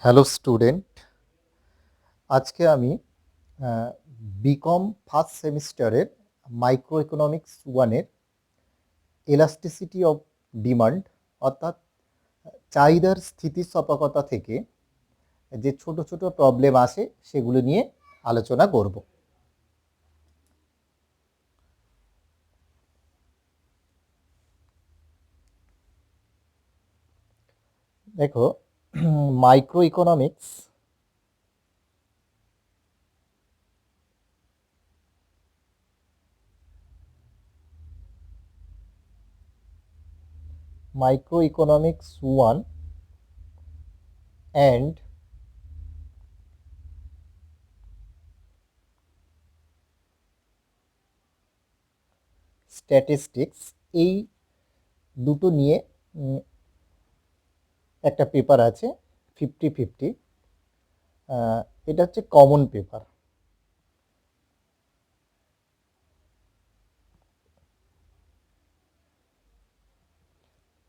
Hello student, আজকে আমি BCom first সেমিস্টারের মাইক্রো ইকোনমিক্স ওয়ানের এলাস্টিসিটি অফ ডিমান্ড অর্থাৎ চাহিদার স্থিতিস্থাপকতা থেকে যে ছোট ছোট প্রবলেম আসে সেগুলো নিয়ে আলোচনা করব। দেখো, micro economics one and statistics, এই দুটো নিয়ে একটা পেপার আছে 50-50। এটা হচ্ছে কমন পেপার।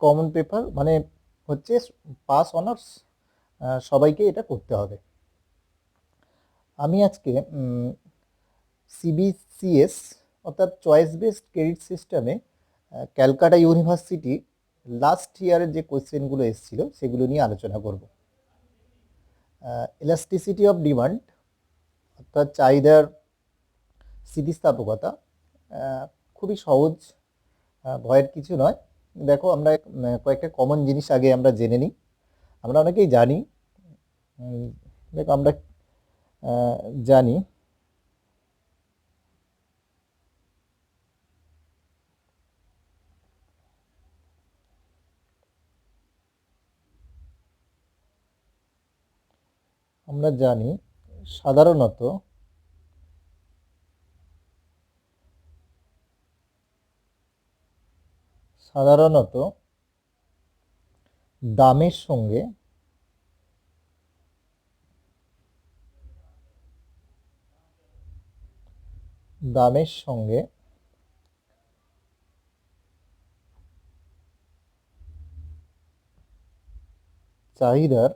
কমন পেপার মানে হচ্ছে পাস অনার্স সবাইকে এটা করতে হবে। আমি আজকে সিবিসিএস অর্থাৎ চয়েস বেসড ক্রেডিট সিস্টেমে ক্যালকাটা ইউনিভার্সিটি লাস্ট ইয়ারের যে কোয়েশ্চেনগুলো এসেছিল সেগুলো নিয়ে আলোচনা করব। ইলাস্টিসিটি অফ ডিমান্ড অর্থাৎ চাহিদার স্থিতিস্থাপকতা খুবই সহজ, ভয়ের কিছু নয়। দেখো, আমরা কয়েকটা কমন জিনিস আগে আমরা জেনে নিই। আমরা অনেকেই জানি, দেখো আমরা জানি আমরা জানি সাধারণত দামের সঙ্গে চাহিদার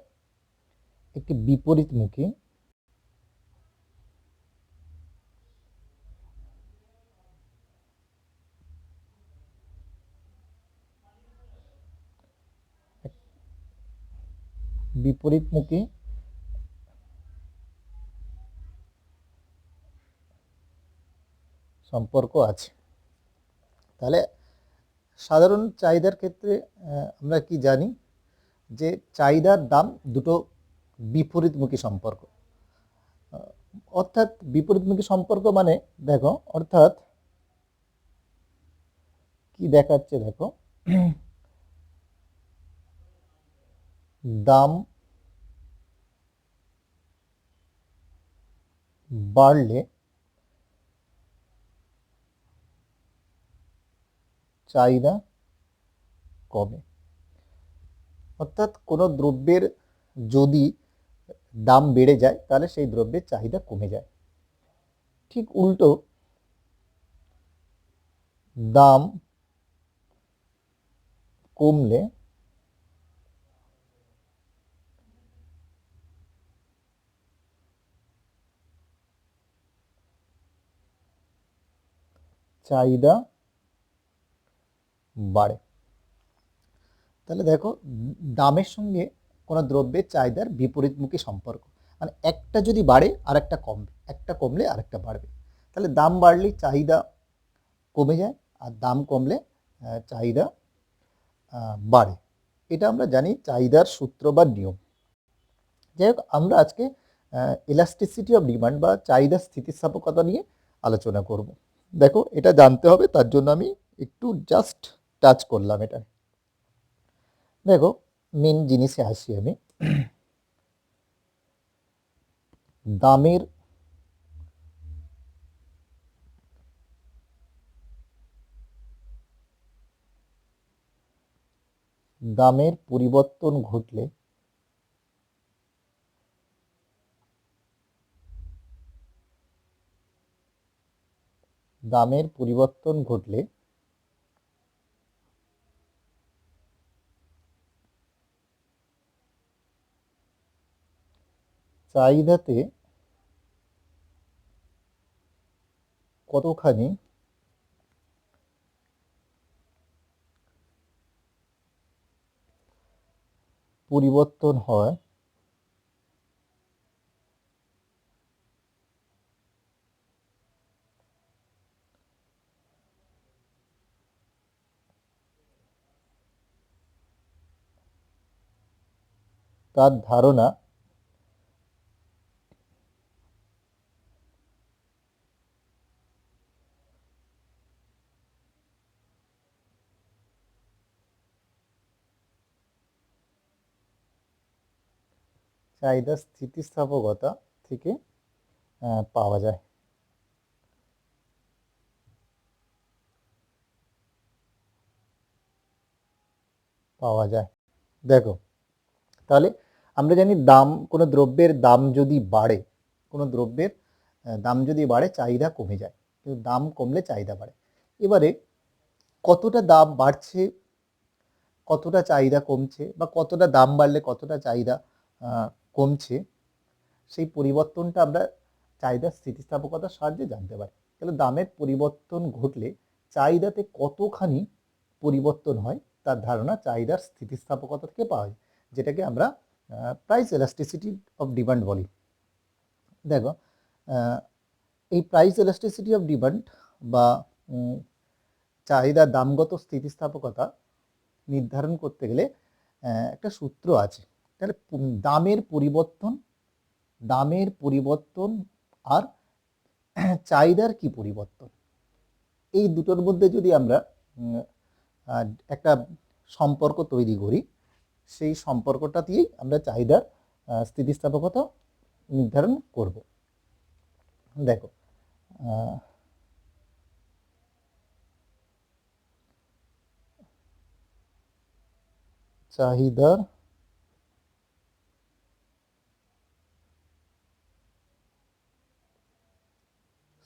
একটি বিপরীতমুখী সম্পর্ক আছে। তাহলে সাধারণ চাহিদার ক্ষেত্রে আমরা কি জানি যে চাহিদার দাম দুটো বিপরীতমুখী সম্পর্ক। অর্থাৎ বিপরীতমুখী সম্পর্ক মানে দেখো, অর্থাৎ কি দেখাচ্ছে, দেখো দাম বাড়লে চাহিদা কমে। অর্থাৎ কোনো দ্রব্যের যদি দাম বেড়ে যায় তাহলে সেই দ্রব্যের চাহিদা কমে যায়। ঠিক উল্টো, দাম কমলে চাহিদা বাড়ে। তাহলে দেখো, দামের সঙ্গে কোনো দ্রব্যের চাহিদার বিপরীতমুখী সম্পর্ক, মানে একটা যদি বাড়ে আর একটা কমবে, একটা কমলে আরেকটা বাড়বে। তাহলে দাম বাড়লে চাহিদা কমে যায় আর দাম কমলে চাহিদা বাড়ে। এটা আমরা জানি চাহিদার সূত্র বা নিয়ম। যাই হোক, আমরা আজকে ইলাস্টিসিটি অফ ডিমান্ড বা চাহিদার স্থিতিস্থাপকতা নিয়ে আলোচনা করব। দেখো, এটা জানতে হবে, তার জন্য আমি একটু জাস্ট টাচ করলাম এটা। দেখো, মেন জিনিসে আসি আমি। দামের পরিবর্তন ঘটলে চাহিদাতে কতখানি পরিবর্তন হয় তার ধারণা চাহিদার স্থিতিস্থাপকতা থেকে পাওয়া যায়। দেখো, তাহলে আমরা জানি দাম, কোনো দ্রব্যের দাম যদি বাড়ে, কোনো দ্রব্যের দাম যদি বাড়ে চাহিদা কমে যায়, কিন্তু দাম কমলে চাহিদা বাড়ে। এবারে কতটা দাম বাড়ছে, কতটা চাহিদা কমছে, বা কতটা দাম বাড়লে কতটা চাহিদা কমছে, সেই পরিবর্তনটা আমরা চাহিদার স্থিতিস্থাপকতার সাহায্যে জানতে পারি। তাহলে দামের পরিবর্তন ঘটলে চাহিদাতে কতখানি পরিবর্তন হয় তার ধারণা চাহিদার স্থিতিস্থাপকতা থেকে পাওয়া যায়, যেটাকে আমরা প্রাইস এলাস্টিসিটি অফ ডিমান্ড বলি। দেখো, এই প্রাইস এলাস্টিসিটি অফ ডিমান্ড বা চাহিদার দামগত স্থিতিস্থাপকতা নির্ধারণ করতে গেলে একটা সূত্র আছে। তাহলে দামের পরিবর্তন আর চাহিদার কি পরিবর্তন, এই দুটোর মধ্যে যদি আমরা একটা সম্পর্ক তৈরি করি, সেই সম্পর্কটা দিয়েই আমরা চাহিদার স্থিতিস্থাপকতা নির্ধারণ করব। দেখো, চাহিদার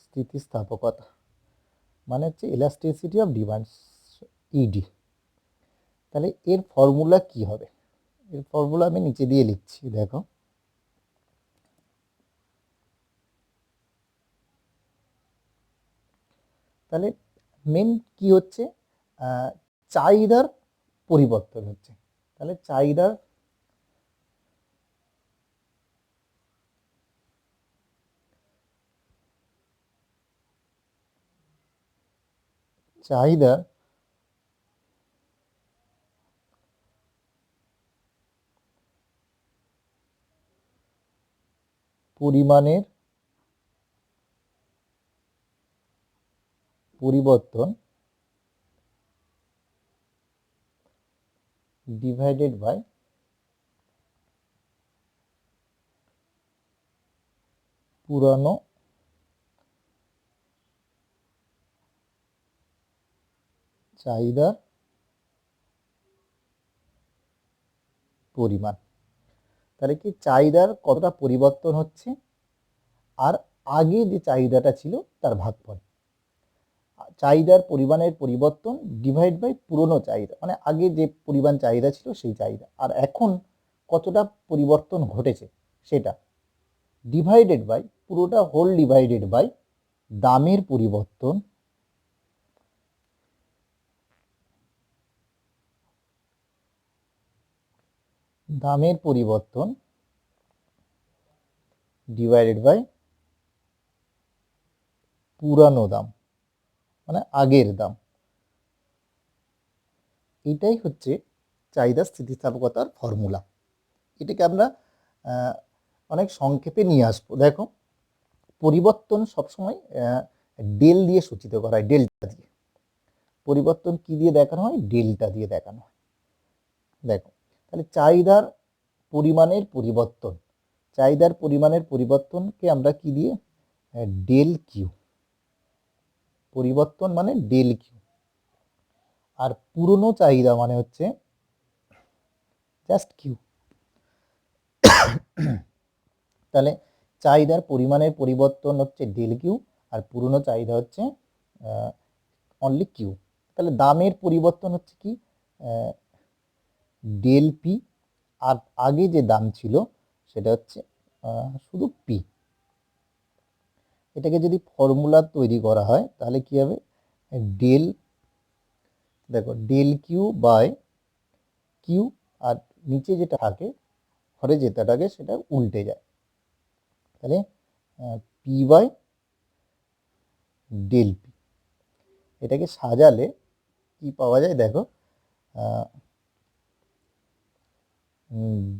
স্থিতিস্থাপকতা মানে হচ্ছে ইলাস্টিসিটি অফ ডিমান্ড, ইডি। তাহলে এর ফর্মুলা কি হবে? এর ফর্মুলা আমি নিচে দিয়ে লিখছি, দেখো। তাহলে মেন কি হচ্ছে, চাহিদার পরিবর্তন হচ্ছে। তাহলে চাহিদার পরিমাণের পরিবর্তন ডিভাইডেড বাই পুরানো চাহিদার পরিমাণ। তাহলে কি চাহিদার কতটা পরিবর্তন হচ্ছে আর আগে যে চাহিদাটা ছিল তার ভাগফল। চাহিদার পরিমাণের পরিবর্তন ডিভাইড বাই পুরনো চাহিদা, মানে আগে যে পরিমাণ চাহিদা ছিল সেই চাহিদা, আর এখন কতটা পরিবর্তন ঘটেছে সেটা, ডিভাইডেড বাই পুরোটা হোল ডিভাইডেড বাই দামের পরিবর্তন ডিভাইডেড বাই পুরানো দাম, মানে আগের দাম। এটাই হচ্ছে চাহিদা স্থিতিস্থাপকতার ফর্মুলা। এটাকে আমরা অনেক সংক্ষেপে নিয়ে আসবো। দেখো, পরিবর্তন সবসময় ডেল দিয়ে সূচিত করা হয়, ডেল্টা দিয়ে। পরিবর্তন কি দিয়ে দেখানো হয়? ডেল্টা দিয়ে দেখানো হয়। দেখো, তাহলে চাহিদার পরিমাণের পরিবর্তনকে আমরা কি দিয়ে, ডেল কিউ। পরিবর্তন মানে ডেল কিউ, আর পুরনো চাহিদা মানে হচ্ছে জাস্ট কিউ। তাহলে চাহিদার পরিমাণের পরিবর্তন হচ্ছে ডেল কিউ, আর পুরনো চাহিদা হচ্ছে অনলি কিউ। তাহলে দামের পরিবর্তন হচ্ছে কি, ডেল পি, আর আগে যে দাম ছিল সেটা হচ্ছে শুধু পি। এটাকে যদি ফর্মুলা তৈরি করা হয় তাহলে কি হবে, ডেল, দেখো ডেল কিউ বাই কিউ, আর নিচে যেটা থাকে হরে যেটা থাকে সেটা উল্টে যায়, তাহলে পি বাই ডেল পি। এটাকে সাজালে কি পাওয়া যায় দেখো,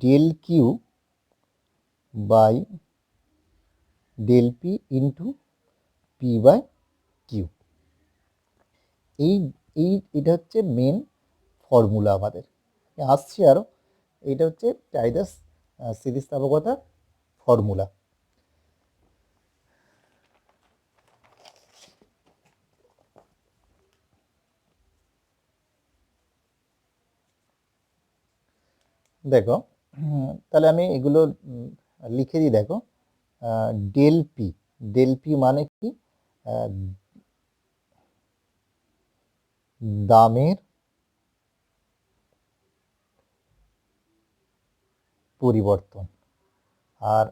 del Q by del P into P by Q. এই এই এটা হচ্ছে মেন ফর্মুলা আমাদের আসছে আরও। এইটা হচ্ছে চাহিদা স্থিতিস্থাপকতার ফর্মুলা। দেখো তাহলে আমি এগুলো লিখে দিই। দেখো ডেল পি, ডেল পি মানে কি, দামের পরিবর্তন। আর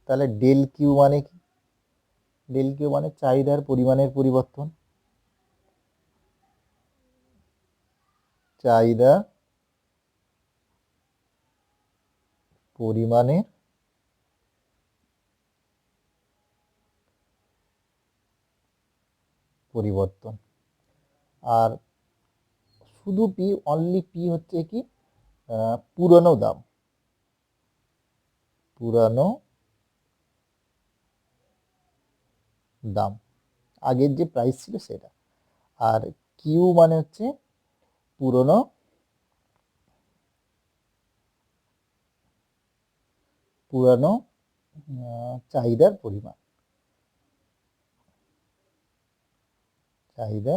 তাহলে ডেল কিউ মানে কি, ডেল কিউ মানে চাহিদার পরিমাণের পরিবর্তন, চাহিদা পরিমাণের পরিবর্তন। আর শুধু পি, অনলি পি হচ্ছে কি, পুরনো দাম, পুরানো দাম, আগের যে প্রাইস ছিল সেটা। আর কিউ মানে হচ্ছে পুরনো পুরানো চাহিদার পরিমাণ, চাহিদা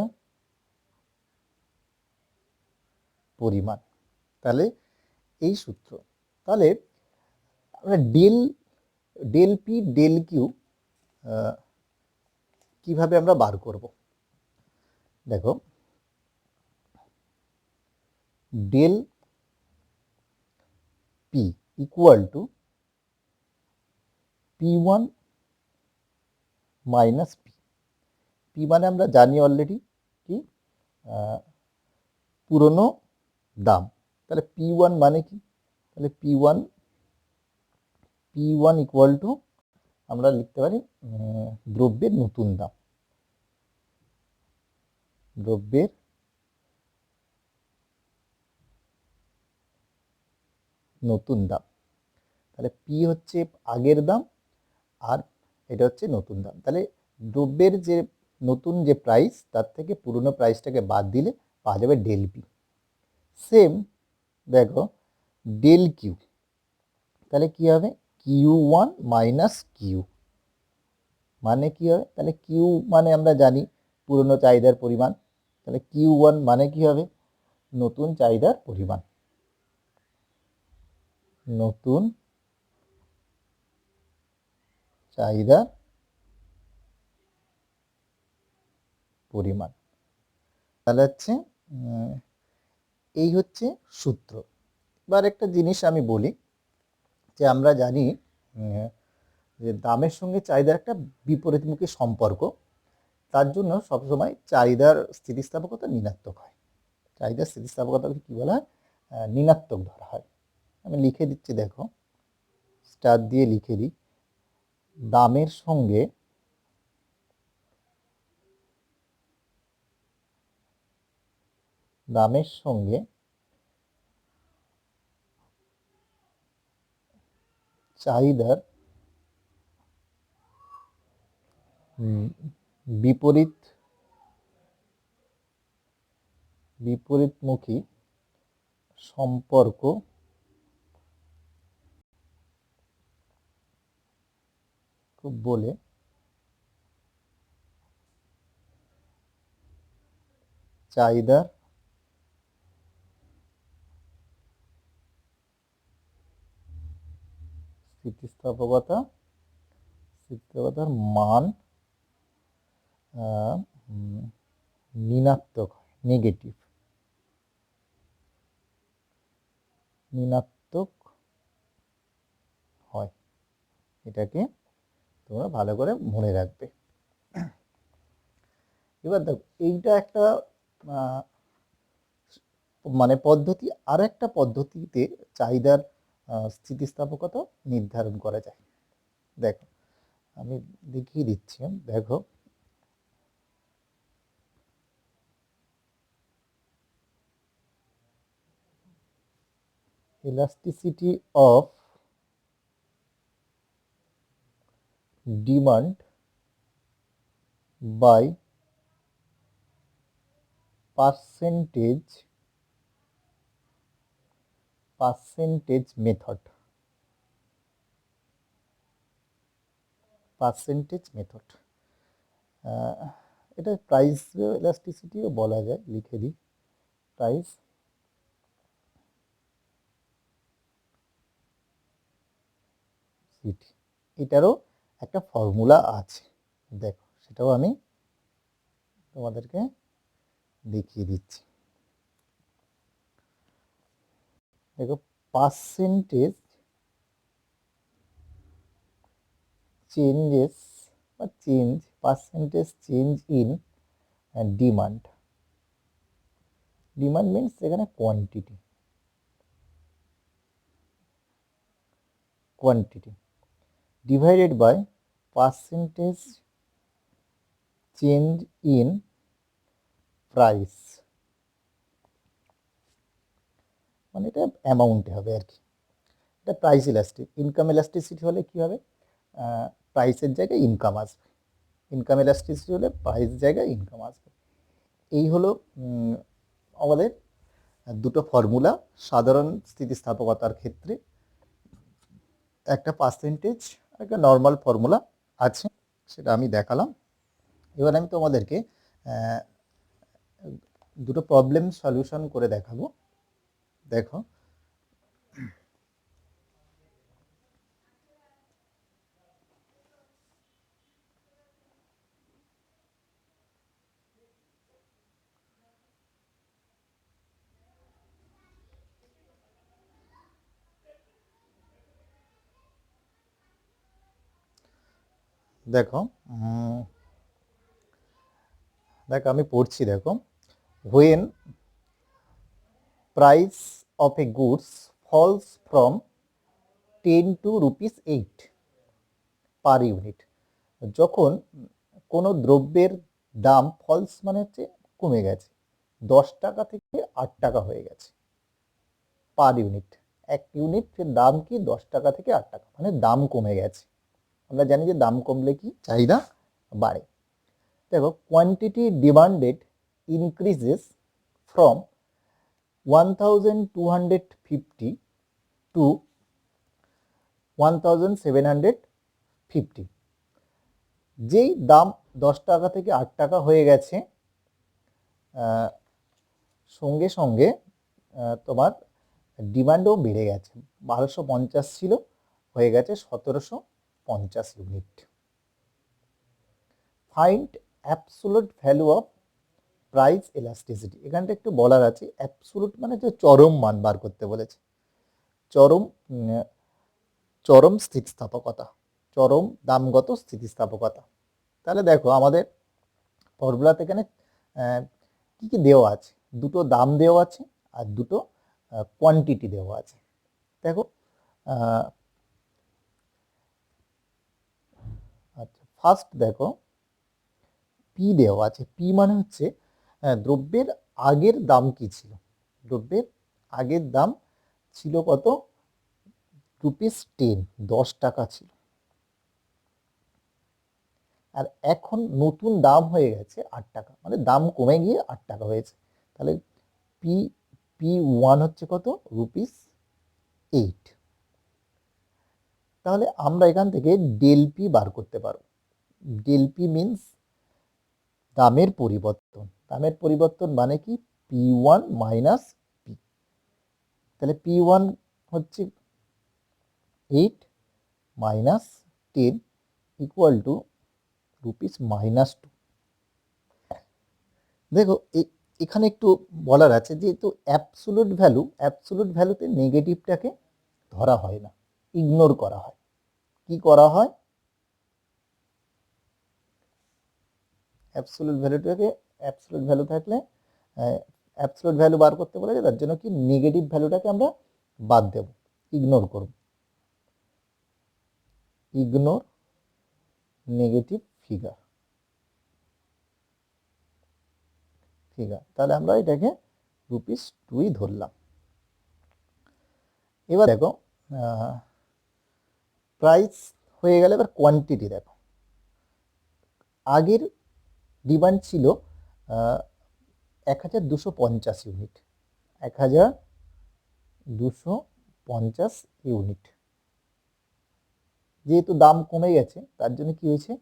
পরিমাণ। তাহলে এই সূত্র, তাহলে আমরা del del P del Q কিভাবে আমরা বার করব। দেখো del P equal to P one minus P. P মানে আমরা জানি অলরেডি কি, পুরনো দাম। তাহলে পি ওয়ান মানে কি, তাহলে পি ওয়ান ইকুয়াল টু আমরা লিখতে পারি দ্রব্যের নতুন দাম, দ্রব্যের নতুন দাম। তাহলে পি হচ্ছে আগের দাম আর এটা হচ্ছে নতুন দাম। তাহলে দ্রব্যের যে নতুন যে প্রাইস তার থেকে পুরনো প্রাইসটাকে বাদ দিলে পাওয়া যাবে ডেল পি। সেম দেখো ডেল কিউ, তাহলে কি হবে, কিউ ওয়ান মাইনাস কিউ মানে কি হবে, তাহলে কিউ মানে আমরা জানি পুরনো চাহিদার পরিমাণ, তাহলে কিউ ওয়ান মানে কি হবে, নতুন চাহিদার পরিমাণ, নতুন চাহিদার পরিমাণ। তাহলে হচ্ছে এই হচ্ছে সূত্র। এবার একটা জিনিস আমি বলি যে আমরা জানি যে দামের সঙ্গে চাহিদার একটা বিপরীতমুখী সম্পর্ক, তার জন্য সবসময় চাহিদার স্থিতিস্থাপকতা ঋণাত্মক হয়। চাহিদার স্থিতিস্থাপকতাকে কী বলা হয়, ঋণাত্মক ধরা হয়। আমি লিখে দিচ্ছি, দেখো স্টার দিয়ে লিখে দিই, দামের সঙ্গে দামের সঙ্গে চাহিদার বিপরীতমুখী সম্পর্ক বলে চাহিদার স্থিতিস্থাপকতার মান ঋণাত্মক, ঋণাত্মক হয়। এটাকে তোমরা ভালো করে মনে রাখবে। এবার দেখো এইটা একটা মানে পদ্ধতি, আর একটা পদ্ধতিতে চাহিদার স্থিতিস্থাপকতা নির্ধারণ করা যায়। দেখো আমি দেখিয়ে দিচ্ছি, দেখো elasticity of demand by percentage method, এটা প্রাইস ইলাস্টিসিটিও বলা যায়, লিখে দিই প্রাইস সিটি। এটারও একটা ফর্মুলা আছে, দেখো সেটাও আমি তোমাদেরকে দেখিয়ে দিচ্ছি। দেখো পার্সেন্টেজ চেঞ্জেস বা percentage change in demand means এখানে quantity divided by percentage change in price, মানে এটা অ্যামাউন্টে হবে আর কি। এটা প্রাইস ইলাস্টিক। ইনকাম ইলাস্টিসিটি হলে কি হবে, প্রাইসের জায়গায় ইনকাম আসবে, ইনকাম ইলাস্টিসিটি হলে প্রাইস জায়গায় ইনকাম আসবে। এই হলো আমাদের দুটো ফর্মুলা সাধারণ স্থিতিস্থাপকতার ক্ষেত্রে। একটা পার্সেন্টেজ, একটা নর্মাল ফর্মুলা আছে, সেটা আমি দেখালাম। এবার আমি তোমাদেরকে দুটো প্রবলেম সলিউশন করে দেখাবো। দেখো দেখো দেখো আমি পড়ছি, দেখো when price of a goods falls from 10 to rupees 8 per unit, যখন কোনো দ্রব্যের দাম ফলস মানে হচ্ছে কমে গেছে, 10 টাকা থেকে 8 টাকা হয়ে গেছে পার ইউনিট। এক ইউনিটের দাম কি 10 টাকা থেকে 8 টাকা, মানে দাম কমে গেছে। আমরা জানি যে দাম কমলে কি চাহিদা বাড়ে। দেখো quantity demanded increases from 1250 to 1750, যেই দাম 10 টাকা থেকে 8 টাকা হয়ে গেছে, সঙ্গে সঙ্গে তোমার ডিমান্ডও বেড়ে গেছে, 1250 ছিল হয়ে গেছে 1750 unit. Find absolute value of price elasticity. এখানটা একটু বলার আছে, অ্যাবসোলুট মানে যে চরম মান বার করতে বলেছে, চরম স্থিতিস্থাপকতা, চরম দামগত স্থিতিস্থাপকতা। তাহলে দেখো আমাদের ফর্মুলাতে এখানে কি কি দেওয়া আছে, দুটো দাম দেওয়া আছে আর দুটো কোয়ান্টিটি দেওয়া আছে। দেখো আচ্ছা ফার্স্ট দেখো পি দেওয়া আছে। পি মানে হচ্ছে দ্রব্যের আগের দাম কি ছিল, দ্রব্যের আগের দাম ছিল কত, ₹10, 10 টাকা ছিল, আর এখন নতুন দাম হয়ে গেছে 8 টাকা, মানে দাম কমে গিয়ে 8 টাকা হয়েছে। তাহলে পি P1 হচ্ছে কত, ₹8। তাহলে আমরা এখান থেকে ডেল পি বার করতে পারবো। ডেল পি মিনস দামের পরিবর্তন, দামের পরিবর্তন মানে কি P1 মাইনাস পি। তাহলে P1 হচ্ছে 8 মাইনাস 10 ইকুয়াল টু ₹-2। দেখো এখানে একটু বলার আছে, যেহেতু অ্যাবসোলুট ভ্যালুতে নেগেটিভটাকে ধরা হয় না, ইগনোর করা হয়। কি করা হয়, অ্যাবসলিউট ভ্যালুটাকে, অ্যাবসলিউট ভ্যালু থাকলে অ্যাবসলিউট ভ্যালু বার করতে বলেছে, তার জন্য কি নেগেটিভ ভ্যালুটাকে আমরা বাদ দেব, ইগনোর করব, ইগনোর নেগেটিভ ফিগার। তাহলে আমরা এটাকে ₹2 ধরলাম। এবার দেখো প্রাইস হয়ে গেলে, এবার কোয়ান্টিটি দেখো, আগের ডিমান্ড ছিল 1250 ইউনিট, 1250 ইউনিট। যেহেতু দাম কমে গেছে তার জন্য কি হয়েছে,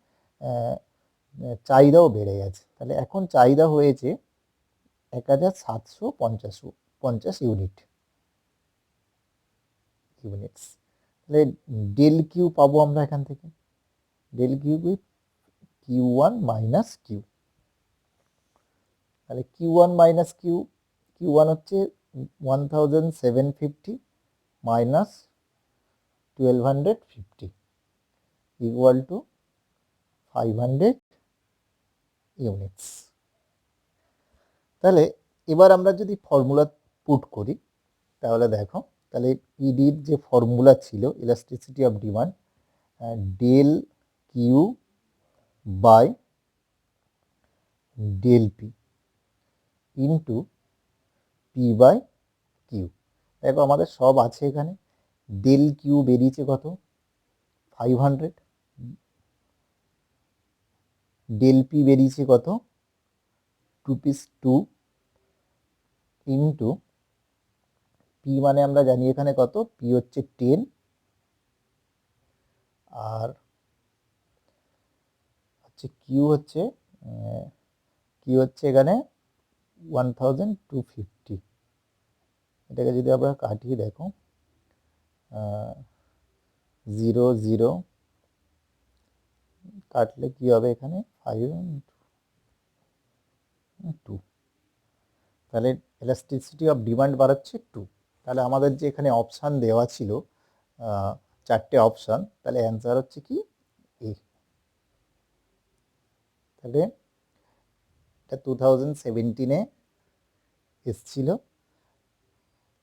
চাহিদাও বেড়ে গেছে, তাহলে এখন চাহিদা হয়েছে 1750 ইউনিটস। তাহলে ডেল কিউ পাবো আমরা এখান থেকে, del Q Q1 minus Q. তাহলে Q1 মাইনাস কিউ, Q1 হচ্ছে 1750 মাইনাস 1250 ইকুয়াল টু 500 ইউনিটস। তাহলে এবার আমরা যদি ফর্মুলা পুট করি, তাহলে দেখো, তাহলে ইডির যে ফর্মুলা ছিল elasticity of demand, del Q by del P into P by Q. দেখো আমাদের সব আছে এখানে, ডেল কিউ বেরিয়েছে কত, 500, ডেল পি বেরিয়েছে কত, ₹2 ইন্টু পি মানে আমরা জানি এখানে কত, পি হচ্ছে 10, আর হচ্ছে কিউ হচ্ছে এখানে 1250। এটাকে যদি আমরা কাটিয়ে দেখো, 0 0 কাটলে কি হবে, এখানে 5 2, তাহলে ইলাস্টিসিটি অফ ডিমান্ড বাড়াচ্ছে 2। তাহলে আমাদের যে এখানে অপশান দেওয়া ছিল 4টে অপশান, তাহলে অ্যান্সার হচ্ছে কি এ। তাহলে এটা 2017-এ এসছিল।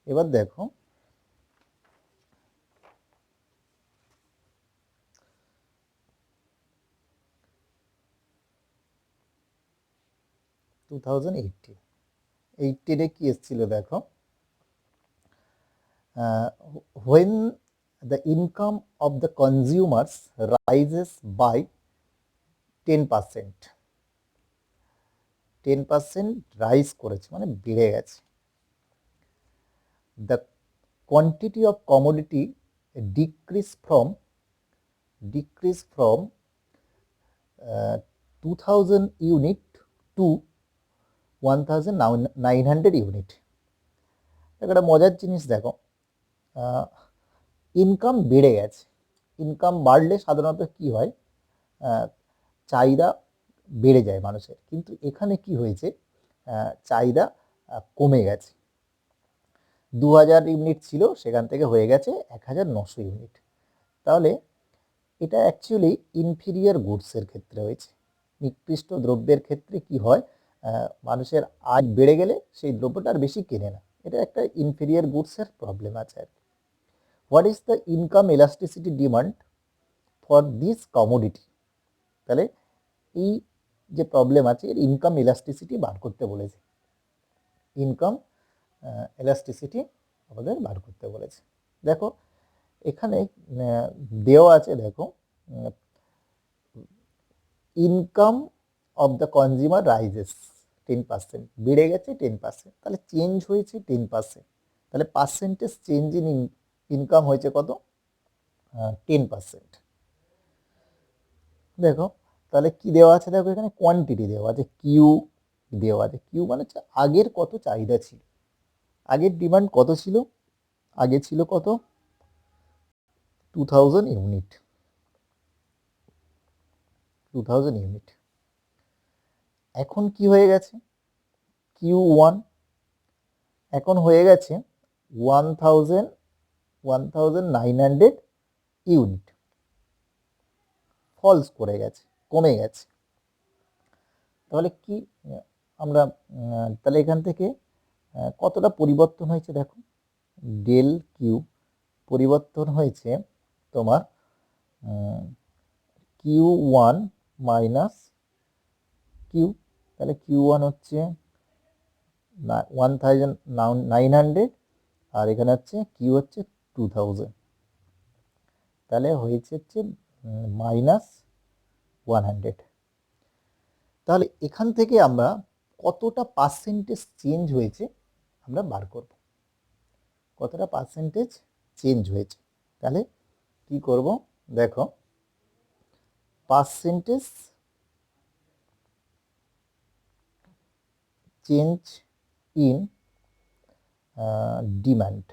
এবার দেখো এইটিনে কি এসছিল দেখো, when the income of the consumers rises by 10%, 10% rise করেছে মানে বেড়ে গেছে, the quantity of commodity decrease from 2000 unit to 1900 unit. একটা মজার জিনিস দেখো, ইনকাম বেড়ে গেছে, ইনকাম বাড়লে সাধারণত কি হয়, চাহিদা বেড়ে যায় মানুষের, কিন্তু এখানে কি হয়েছে, চাহিদা কমে গেছে, 2000 ইউনিট ছিল সেখান থেকে হয়ে গেছে 1900 ইউনিট। তাহলে এটা অ্যাকচুয়ালি ইনফিরিয়ার গুডসের ক্ষেত্রে হয়েছে, নিকৃষ্ট দ্রব্যের ক্ষেত্রে কি হয়, মানুষের আয় বেড়ে গেলে সেই দ্রব্যটা আর বেশি কেনে না, এটা একটা ইনফিরিয়ার গুডসের প্রবলেম আছে আর কি। What is the income elasticity demand for this commodity? তাহলে এই যে প্রবলেম আছে এর ইনকাম ইলাস্টিসিটি বার করতে বলেছে, ইনকাম ইলাস্টিসিটি আমাদের বার করতে বলেছে। দেখো এখানে দেওয়া আছে, দেখো income of the consumer rises 10%, বেড়ে গেছে 10%, তাহলে চেঞ্জ হয়েছে 10%, তাহলে পার্সেন্টেজ চেঞ্জ ইন ইনকাম হয়েছে কত, 10%। দেখো তাহলে কি দেওয়া আছে, দেখো এখানে কোয়ান্টিটি দেওয়া আছে, কিউ দেওয়া আছে, কিউ মানে হচ্ছে আগের কত চাহিদা ছিল, আগের ডিমান্ড কত ছিল, আগে ছিল কত 2000 ইউনিট, 2000 ইউনিট, এখন কি হয়ে গেছে Q1 এখন হয়ে গেছে 1900 ইউনিট। ফলস করে গেছে, কমে গেছে। তাহলে কি আমরা তাহলে এখান থেকে কতটা পরিবর্তন হয়েছে দেখো, ডেল কিউ পরিবর্তন হয়েছে তোমার কিউ ওয়ান মাইনাস কিউ, তাহলে কিউ ওয়ান হচ্ছে 1900 আর এখানে হচ্ছে কিউ হচ্ছে 2000, তাহলে হয়েছে হচ্ছে -100। তাহলে এখান থেকে আমরা কতটা পার্সেন্টেজ চেঞ্জ হয়েছে আমরা বার করব, কতটা পার্সেন্টেজ চেঞ্জ হয়েছে। তাহলে কি করব দেখো, percentage change in demand,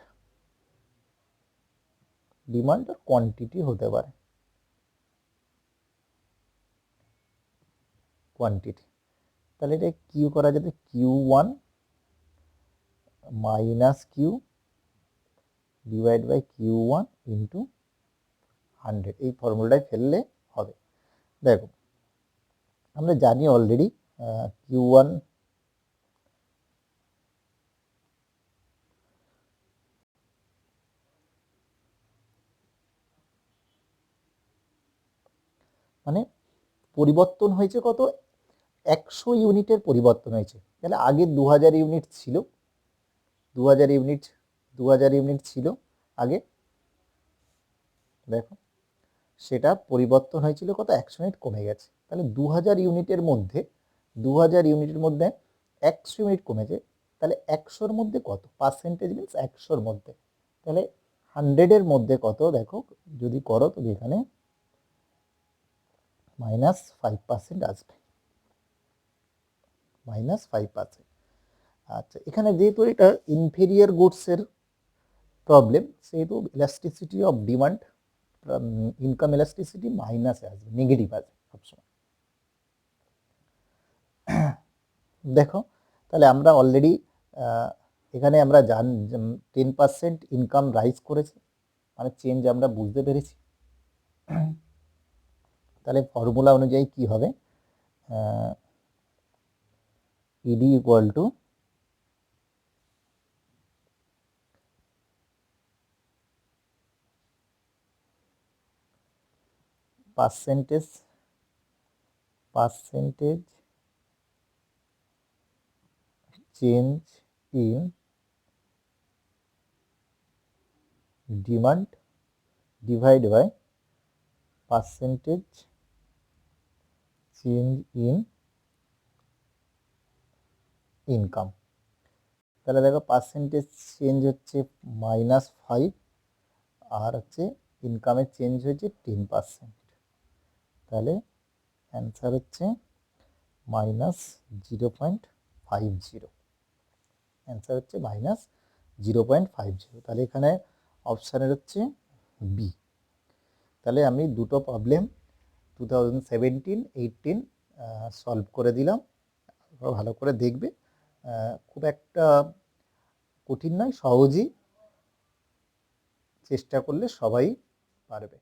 demand আর কোয়ান্টিটি হতে পারে, কোয়ান্টিটি। তাহলে এটা কিউ করা যাবে Q one minus Q divide by Q one into 100, এই ফর্মুলাটায় ফেললে হবে। দেখো আমরা জানি অলরেডি কিউ ওয়ান মানে পরিবর্তন হয়েছে কত, 100 ইউনিটের পরিবর্তন হয়েছে। তাহলে আগে 2000 ইউনিট ছিল, 2000 ইউনিট ছিল আগে, দেখো সেটা পরিবর্তন হয়েছিল কত, 100 ইউনিট কমে গেছে। তাহলে 2000 ইউনিটের মধ্যে 100 ইউনিট কমেছে, তাহলে 100-র মধ্যে কত, পার্সেন্টেজ মিনস 100-র মধ্যে, তাহলে 100-এর মধ্যে কত দেখো, যদি করো তবে এখানে -5% আসবে, -5%। আচ্ছা, এখানে যেহেতু এটা ইনফেরিয়র গুডসের প্রবলেম, সেহেতু elasticity of demand, income elasticity মাইনাসে আসবে, নেগেটিভ আসবে সবসময়। দেখো তাহলে আমরা অলরেডি এখানে আমরা 10% ইনকাম রাইজ করেছে, মানে চেঞ্জ আমরা বুঝতে পেরেছি। তাহলে ফর্মুলা অনুযায়ী কি হবে, ED equal to percentage change in demand divide by percentage change in income. তাহলে দেখো পার্সেন্টেজ চেঞ্জ হচ্ছে -5 আর হচ্ছে ইনকামের চেঞ্জ হয়েছে 10%, তাহলে অ্যান্সার হচ্ছে -0.50, অ্যান্সার হচ্ছে -0.50। তাহলে এখানে অপশানের হচ্ছে বি। তাহলে আমি দুটো প্রবলেম 2017-18 সলভ করে দিলাম, ভালো করে দেখবে, খুব একটা কঠিন নয়, সহজেই চেষ্টা করলে সবাই পারবে।